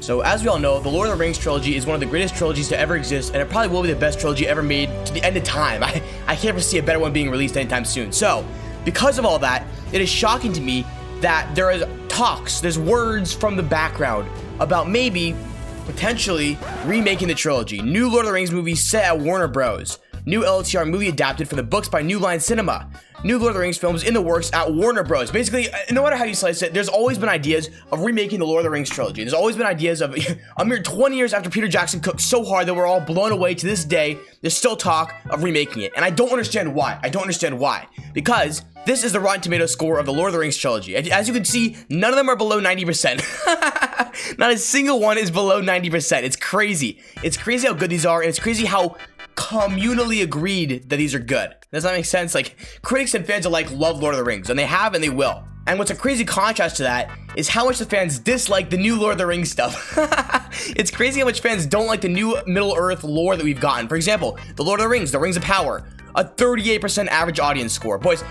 So as we all know, the Lord of the Rings trilogy is one of the greatest trilogies to ever exist, and it probably will be the best trilogy ever made to the end of time. I can't foresee a better one being released anytime soon. So, because of all that, it is shocking to me that there is talks, there's words from the background about maybe, potentially, remaking the trilogy. New Lord of the Rings movie set at Warner Bros. New LTR movie adapted from the books by New Line Cinema. New Lord of the Rings films in the works at Warner Bros. Basically, no matter how you slice it, there's always been ideas of remaking the Lord of the Rings trilogy. There's always been ideas of, a mere 20 years after Peter Jackson cooked so hard that we're all blown away to this day, there's still talk of remaking it. And I don't understand why. Because this is the Rotten Tomatoes score of the Lord of the Rings trilogy. As you can see, none of them are below 90%. Not a single one is below 90%. It's crazy. It's crazy how good these are, and it's crazy how communally agreed that these are good. Does that make sense? Like, critics and fans alike love Lord of the Rings, and they have and they will. And what's a crazy contrast to that is how much the fans dislike the new Lord of the Rings stuff. It's crazy how much fans don't like the new Middle-earth lore that we've gotten. For example, the Lord of the Rings, the Rings of Power, a 38% average audience score. Boys,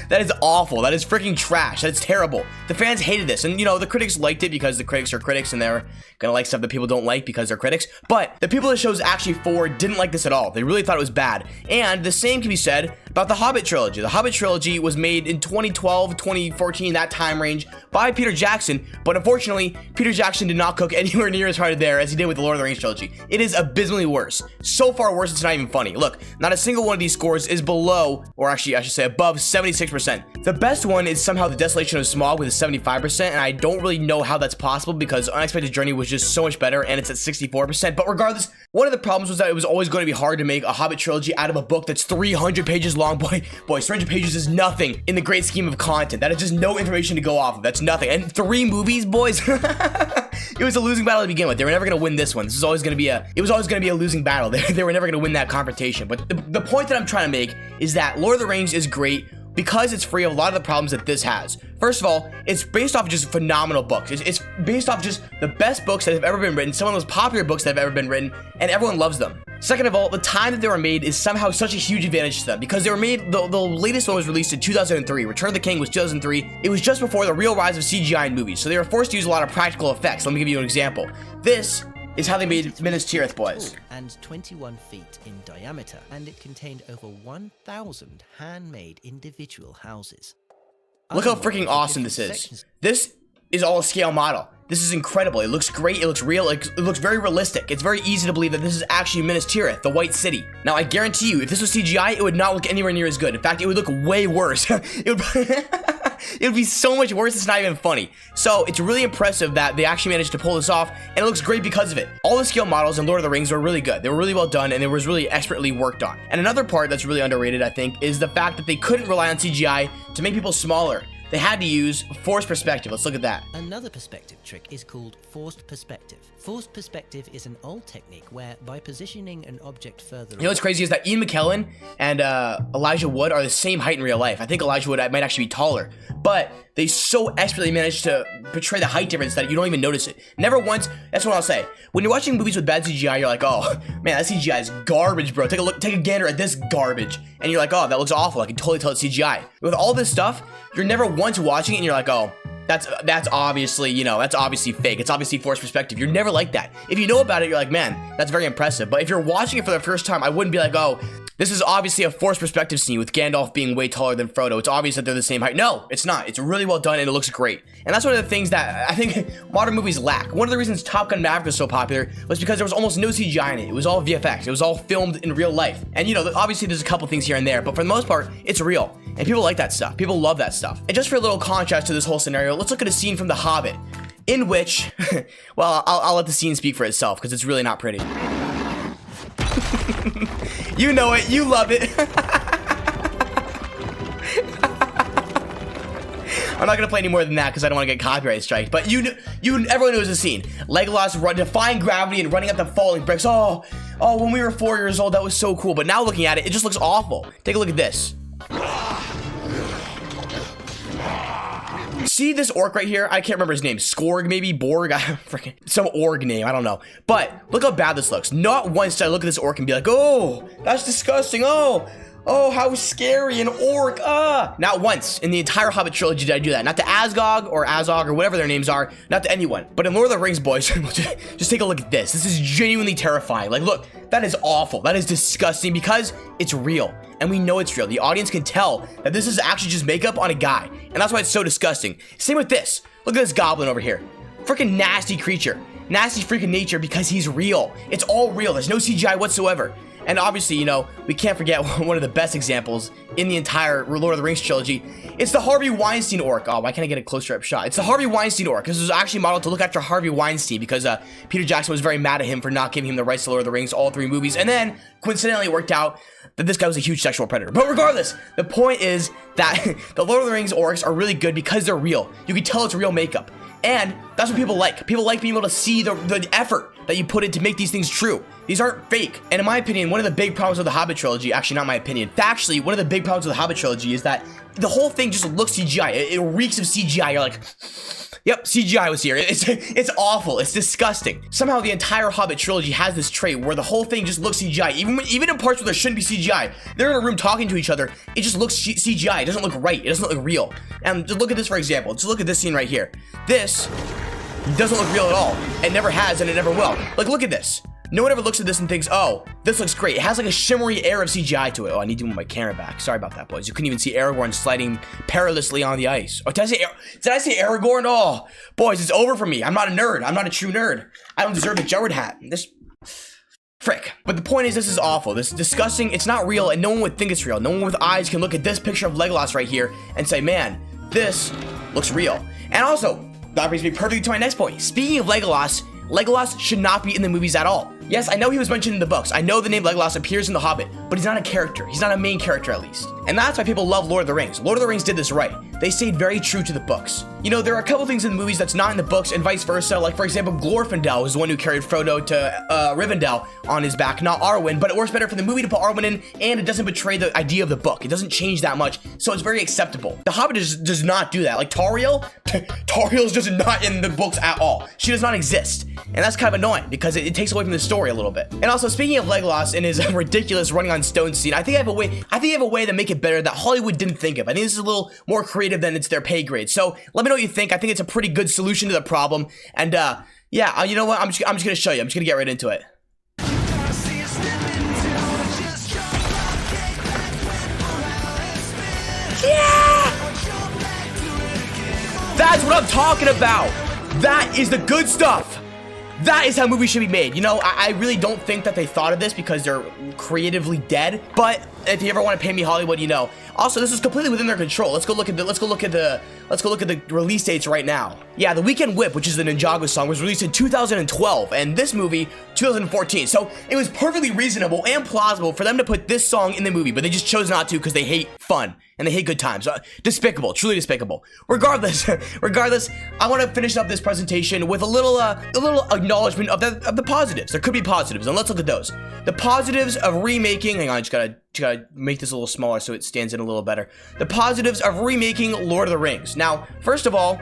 that is awful. That is freaking trash. That's terrible. The fans hated this, and the critics liked it because the critics are critics and they're gonna like stuff that people don't like because they're critics. But the people the show's actually for didn't like this at all. They really thought it was bad. And the same can be said about the Hobbit trilogy. The Hobbit trilogy was made in 2012, 2014, that time range, by Peter Jackson, but unfortunately, Peter Jackson did not cook anywhere near as hard there as he did with the Lord of the Rings trilogy. It is abysmally worse. So far worse, it's not even funny. Look, not a single one of these scores is below, or actually I should say above 76%. The best one is somehow The Desolation of Smaug with a 75%, and I don't really know how that's possible because Unexpected Journey was just so much better, and it's at 64%. But regardless, one of the problems was that it was always going to be hard to make a Hobbit trilogy out of a book that's 300 pages long. Boy, 300 pages is nothing in the great scheme of content. That is just no information to go off of. That's nothing. And 3 movies, boys. It was a losing battle to begin with. They were never going to win this one. It was always going to be a losing battle. They were never going to win that confrontation. But the point that I'm trying to make is that Lord of the Rings is great because it's free of a lot of the problems that this has. First of all, it's based off of just phenomenal books. It's based off just the best books that have ever been written, some of the most popular books that have ever been written, and everyone loves them. Second of all, the time that they were made is somehow such a huge advantage to them because they were made, the latest one was released in 2003. Return of the King was 2003. It was just before the real rise of CGI in movies, so they were forced to use a lot of practical effects. Let me give you an example. This is how they made Minas Tirith, boys. And 21 feet in diameter, and it contained over 1,000 handmade individual houses. Look how freaking awesome this is. This is all a scale model. This is incredible. It looks great. It looks real. It looks very realistic. It's very easy to believe that this is actually Minas Tirith, the White City. Now, I guarantee you, if this was CGI, it would not look anywhere near as good. In fact, it would look way worse. It would be so much worse, it's not even funny. So it's really impressive that they actually managed to pull this off, and it looks great because of it. All the scale models in Lord of the Rings were really good. They were really well done, and it was really expertly worked on. And another part that's really underrated, I think, is the fact that they couldn't rely on CGI to make people smaller. They had to use forced perspective. Let's look at that. Another perspective trick is called forced perspective. Forced perspective is an old technique where, by positioning an object further You know what's crazy is that Ian McKellen and Elijah Wood are the same height in real life. I think Elijah Wood might actually be taller, but they so expertly managed to portray the height difference that you don't even notice it. Never once. That's what I'll say. When you're watching movies with bad CGI, you're like, oh man, that CGI is garbage, bro. Take a look, take a gander at this garbage, and you're like, oh, that looks awful. I can totally tell it's CGI. With all this stuff, you're never once watching it, and you're like, oh, that's obviously, that's obviously fake. It's obviously forced perspective. You're never like that. If you know about it, you're like, man, that's very impressive. But if you're watching it for the first time, I wouldn't be like, oh, this is obviously a forced perspective scene with Gandalf being way taller than Frodo. It's obvious that they're the same height. No, it's not. It's really well done and it looks great. And that's one of the things that I think modern movies lack. One of the reasons Top Gun Maverick was so popular was because there was almost no CGI in it. It was all VFX. It was all filmed in real life. And obviously there's a couple things here and there, but for the most part, it's real. And people like that stuff. People love that stuff. And just for a little contrast to this whole scenario, let's look at a scene from The Hobbit, in which, well, I'll let the scene speak for itself because it's really not pretty. You know it. You love it. I'm not gonna play any more than that because I don't want to get copyright striked. But everyone knows the scene. Legolas defying gravity and running up the falling bricks. Oh, when we were 4 years old, that was so cool. But now looking at it, it just looks awful. Take a look at this. See this orc right here? I can't remember his name. Skorg, maybe? Borg? Freaking some org name. I don't know. But look how bad this looks. Not once did I look at this orc and be like, oh, that's disgusting. Oh, Oh, how scary, an orc, Not once in the entire Hobbit trilogy did I do that. Not to Azog or whatever their names are, not to anyone. But in Lord of the Rings, boys, just take a look at this. This is genuinely terrifying. Like, look, that is awful. That is disgusting because it's real. And we know it's real. The audience can tell that this is actually just makeup on a guy. And that's why it's so disgusting. Same with this. Look at this goblin over here. Freaking nasty creature. Nasty freaking nature because he's real. It's all real. There's no CGI whatsoever. And obviously, you know, we can't forget one of the best examples in the entire Lord of the Rings trilogy. It's the Harvey Weinstein orc. Oh, why can't I get a closer up shot? It's the Harvey Weinstein orc. This was actually modeled to look after Harvey Weinstein because Peter Jackson was very mad at him for not giving him the rights to Lord of the Rings, all 3 movies. And then, coincidentally, it worked out that this guy was a huge sexual predator. But regardless, the point is that the Lord of the Rings orcs are really good because they're real. You can tell it's real makeup. And that's what people like. People like being able to see the effort that you put in to make these things true. These aren't fake. And in my opinion, one of the big problems with the Hobbit trilogy, actually not my opinion, factually, one of the big problems with the Hobbit trilogy is that the whole thing just looks CGI. It reeks of CGI. You're like, yep, CGI was here. It's awful. It's disgusting. Somehow the entire Hobbit trilogy has this trait where the whole thing just looks CGI. Even in parts where there shouldn't be CGI, they're in a room talking to each other. It just looks CGI. It doesn't look right. It doesn't look real. And just look at this, for example. Just look at this scene right here. This doesn't look real at all. It never has and it never will. Like, look at this. No one ever looks at this and thinks, oh, this looks great. It has like a shimmery air of CGI to it. Oh, I need to move my camera back. Sorry about that, boys. You couldn't even see Aragorn sliding perilously on the ice. Oh, did I say Aragorn? Oh, boys, it's over for me. I'm not a nerd. I'm not a true nerd. I don't deserve the Jedwerd hat. This frick. But the point is, this is awful. This is disgusting. It's not real, and no one would think it's real. No one with eyes can look at this picture of Legolas right here and say, man, this looks real. And also, that brings me perfectly to my next point. Speaking of Legolas, Legolas should not be in the movies at all. Yes, I know he was mentioned in the books. I know the name Legolas appears in The Hobbit, but he's not a character. He's not a main character, at least. And that's why people love Lord of the Rings. Lord of the Rings did this right. They stayed very true to the books. You know, there are a couple things in the movies that's not in the books and vice versa. Like, for example, Glorfindel was the one who carried Frodo to Rivendell on his back, not Arwen, but it works better for the movie to put Arwen in, and it doesn't betray the idea of the book. It doesn't change that much, so it's very acceptable. The Hobbit does not do that. Like Tauriel, Tauriel's just not in the books at all. She does not exist. And that's kind of annoying because it takes away from the story a little bit. And also, speaking of Legolas and his ridiculous running on stone scene, I think I have a way to make it better that Hollywood didn't think of. I think this is a little more creative than it's their pay grade. So let me know what you think. I think it's a pretty good solution to the problem. And yeah, you know what? I'm just gonna show you. I'm just gonna get right into it. Yeah! That's what I'm talking about. That is the good stuff. That is how movies should be made. You know, I really don't think that they thought of this because they're creatively dead. But if you ever want to pay me Hollywood, you know. Also, this is completely within their control. Let's go look at the release dates right now. Yeah, The Weekend Whip, which is the Ninjago song, was released in 2012, and this movie 2014. So it was perfectly reasonable and plausible for them to put this song in the movie, but they just chose not to because they hate fun and they hate good times. Despicable, truly despicable. Regardless, I want to finish up this presentation with a little acknowledgement of the positives. There could be positives, and let's look at those. The positives of remaking. Hang on, I just gotta make this a little smaller so it stands in a little better. The positives of remaking Lord of the Rings. Now, first of all,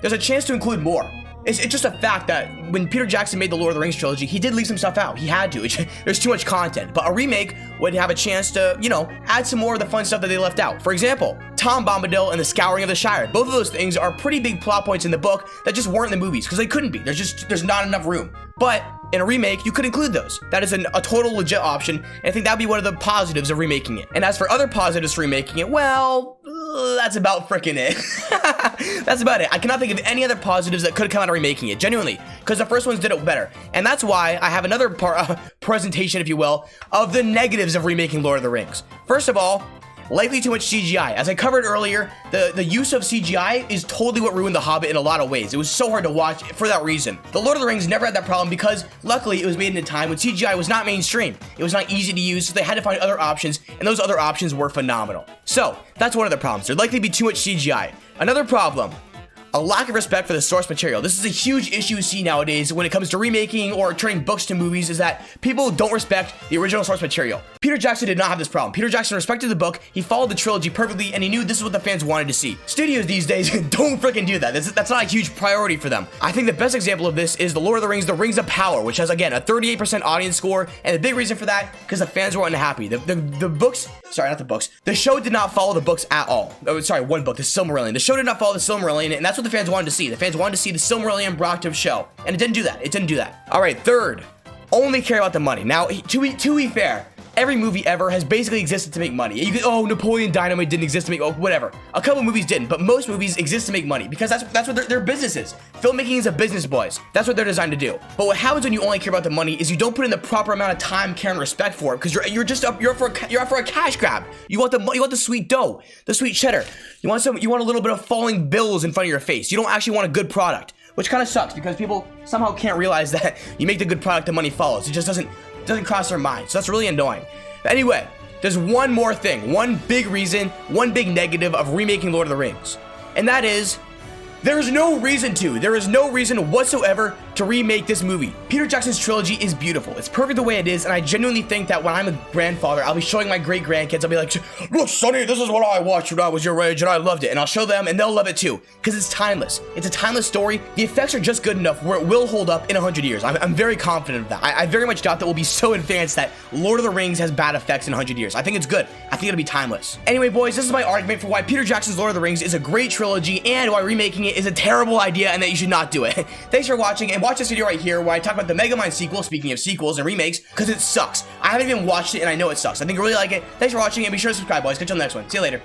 there's a chance to include more. It's just a fact that when Peter Jackson made the Lord of the Rings trilogy, he did leave some stuff out. He had to. There's too much content. But a remake would have a chance to, you know, add some more of the fun stuff that they left out. For example, Tom Bombadil and the Scouring of the Shire. Both of those things are pretty big plot points in the book that just weren't in the movies because they couldn't be. There's not enough room. But in a remake, you could include those. That is a total legit option, and I think that'd be one of the positives of remaking it. And as for other positives for remaking it, well, that's about frickin' it. That's about it. I cannot think of any other positives that could have come out of remaking it, genuinely, because the first ones did it better. And that's why I have another presentation, if you will, of the negatives of remaking Lord of the Rings. First of all, likely too much CGI. As I covered earlier, the use of CGI is totally what ruined The Hobbit in a lot of ways. It was so hard to watch for that reason. The Lord of the Rings never had that problem because, luckily, it was made in a time when CGI was not mainstream. It was not easy to use, so they had to find other options, and those other options were phenomenal. So, that's one of the problems. There'd likely be too much CGI. Another problem, a lack of respect for the source material. This is a huge issue we see nowadays when it comes to remaking or turning books to movies, is that people don't respect the original source material. Peter Jackson did not have this problem. Peter Jackson respected the book, he followed the trilogy perfectly, and he knew this is what the fans wanted to see. Studios these days don't freaking do that. That's not a huge priority for them. I think the best example of this is The Lord of the Rings, The Rings of Power, which has, again, a 38% audience score, and the big reason for that, because the fans were unhappy. The books, sorry, not the books, the show did not follow the books at all. Oh, sorry, one book, The Silmarillion. The show did not follow The Silmarillion, and that's what the fans wanted to see. The fans wanted to see the Silmarillion brought to show, and it didn't do that. It didn't do that. All right, third, only care about the money. Now, to be fair, every movie ever has basically existed to make money. You could, oh, Napoleon Dynamite didn't exist to make, oh, whatever. A couple movies didn't, but most movies exist to make money because that's what their business is. Filmmaking is a business, boys. That's what they're designed to do. But what happens when you only care about the money is you don't put in the proper amount of time, care, and respect for it because you're up for a cash grab. You want the sweet dough, the sweet cheddar. You want a little bit of falling bills in front of your face. You don't actually want a good product, which kind of sucks because people somehow can't realize that you make the good product, the money follows. It just doesn't cross their mind. So that's really annoying. But anyway, there's one more thing, one big reason, one big negative of remaking Lord of the Rings. And that is, there is no reason whatsoever to remake this movie. Peter Jackson's trilogy is beautiful. It's perfect the way it is, and I genuinely think that when I'm a grandfather, I'll be showing my great-grandkids, I'll be like, look, Sonny, this is what I watched when I was your age, and I loved it. And I'll show them, and they'll love it too, because it's timeless. It's a timeless story. The effects are just good enough where it will hold up in 100 years. I'm very confident of that. I very much doubt that we'll be so advanced that Lord of the Rings has bad effects in 100 years. I think it's good. I think it'll be timeless. Anyway, boys, this is my argument for why Peter Jackson's Lord of the Rings is a great trilogy, and why remaking it is a terrible idea and that you should not do it. Thanks for watching, and watch this video right here where I talk about the Megamind sequel, speaking of sequels and remakes, because it sucks. I haven't even watched it and I know it sucks. I think I really like it. Thanks for watching, and be sure to subscribe, boys. Catch you on the next one. See you later.